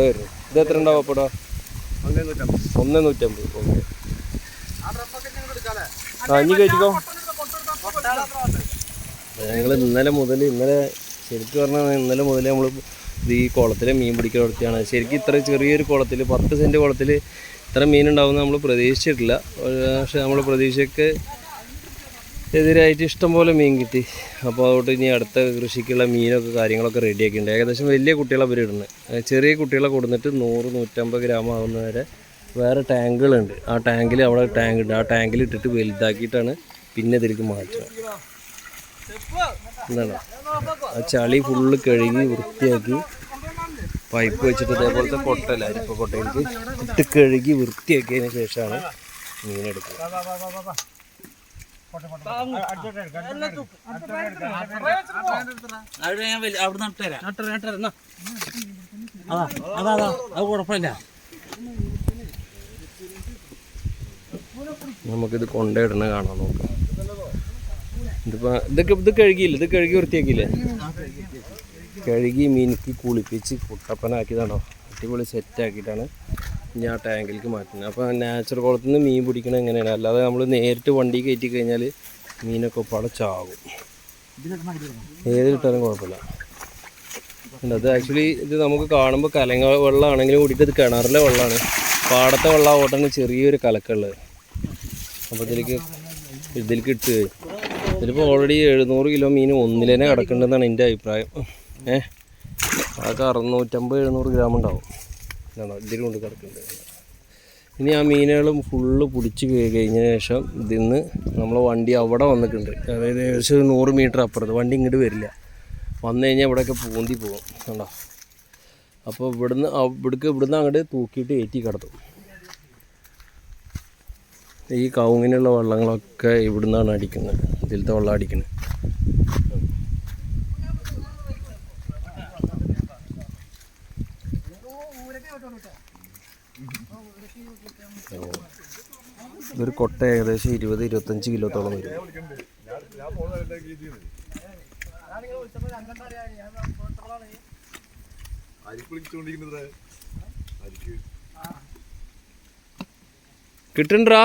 വരുന്നത്. ഇത് എത്ര ഉണ്ടാവും അപ്പോൾ? 1,150. ഓക്കെ. ഇനി കഴിച്ചിക്കോ. ഞങ്ങൾ ഇന്നലെ ശരിക്കും പറഞ്ഞാൽ ഇന്നലെ മുതൽ നമ്മൾ ഈ കുളത്തിലെ മീൻ പിടിക്കാൻ നടത്തിയാണ്. ശരിക്കും ഇത്ര ചെറിയൊരു കുളത്തിൽ 10 സെൻറ്റ് കുളത്തിൽ ഇത്ര മീൻ ഉണ്ടാവുമെന്ന് നമ്മൾ പ്രതീക്ഷിച്ചിട്ടില്ല. പക്ഷേ നമ്മൾ പ്രതീക്ഷയ്ക്ക് എതിരായിട്ട് ഇഷ്ടംപോലെ മീൻ കിട്ടി. അപ്പോൾ അതുകൊണ്ട് ഇനി അടുത്ത കൃഷിക്കുള്ള മീനൊക്കെ കാര്യങ്ങളൊക്കെ റെഡിയാക്കിയിട്ടുണ്ട്. ഏകദേശം വലിയ കുട്ടികളെ അവർ ഇടുന്നത്. ചെറിയ കുട്ടികളെ കൊടുത്തിട്ട് 100-150 ഗ്രാം ആവുന്നവരെ വേറെ ടാങ്കുകളുണ്ട്. ആ ടാങ്കിൽ അവിടെ ടാങ്ക് ഉണ്ട്. ആ ടാങ്കിൽ ഇട്ടിട്ട് വലുതാക്കിയിട്ടാണ് പിന്നെ ഇതിലേക്ക് മാറ്റുന്നത്. എന്താണ് ആ ചളി ഫുള്ള് കഴുകി വൃത്തിയാക്കി പൈപ്പ് വെച്ചിട്ട് ഇതേപോലത്തെ കൊട്ടല്ല അരിപ്പ കൊട്ടയിലേക്ക് ഇട്ട് കഴുകി വൃത്തിയാക്കിയതിന് ശേഷമാണ് മീനെടുക്കുന്നത്. നമുക്കിത് കൊണ്ടിടണ കാണാൻ നോക്കാം. ഇത് കഴുകിയില്ല, ഇത് കഴുകി വൃത്തിയാക്കിയില്ലേ? കഴുകി മീനിക്ക് കുളിപ്പിച്ച് കുട്ടപ്പനാക്കിയതാണോ? അടിപൊളി സെറ്റാക്കിയിട്ടാണ് ഇനി ആ ടാങ്കിലേക്ക് മാറ്റുന്നത്. അപ്പോൾ നാച്ചുറൽ കുളത്തിൽ നിന്ന് മീൻ പിടിക്കണത് എങ്ങനെയാണ്, അല്ലാതെ നമ്മൾ നേരിട്ട് വണ്ടി കയറ്റി കഴിഞ്ഞാൽ മീനൊക്കെ പട ചാകും. ഏത് കിട്ടാനും കുഴപ്പമില്ല. അത് ആക്ച്വലി ഇത് നമുക്ക് കാണുമ്പോൾ കലങ്ങ വെള്ളമാണെങ്കിലും കൂടിയിട്ട് ഇത് കിണറിലെ വെള്ളമാണ്. പാടത്തെ വെള്ളം ഓട്ടാണ് ചെറിയൊരു കലക്കുള്ളത്. അപ്പോൾ ഇതിലേക്ക് ഇട്ട് ഇതിലിപ്പോൾ ഓൾറെഡി 700 കിലോ മീൻ ഒന്നിൽ തന്നെ കിടക്കുന്നുണ്ടെന്നാണ് എൻ്റെ അഭിപ്രായം. അതൊക്കെ 650-700 ഗ്രാം ഉണ്ടാവും. ഇതാണോ ഇതിൽ കൊണ്ട് കിടക്കുന്നുണ്ട്. ഇനി ആ മീനുകളും ഫുള്ള് പിടിച്ച് കഴിഞ്ഞ ശേഷം ഇതിന്ന് നമ്മളെ വണ്ടി അവിടെ വന്നിട്ടുണ്ട്. അതായത് ഏകദേശം 100 മീറ്റർ അപ്പുറത്ത്. വണ്ടി ഇങ്ങോട്ട് വരില്ല. വന്നു കഴിഞ്ഞാൽ ഇവിടെയൊക്കെ പൂന്തി പോകും കണ്ടോ. അപ്പോൾ ഇവിടുന്ന് അങ്ങോട്ട് തൂക്കിയിട്ട് ഏറ്റി കിടത്തും. ഈ കവുങ്ങിനുള്ള വെള്ളങ്ങളൊക്കെ ഇവിടുന്നാണ് അടിക്കുന്നത്. ഇതിലത്തെ വെള്ളം അടിക്കുന്നത്. ഇതൊരു കൊട്ട ഏകദേശം 20-25 കിലോത്തോളം വരും. കിട്ടണ്ടാ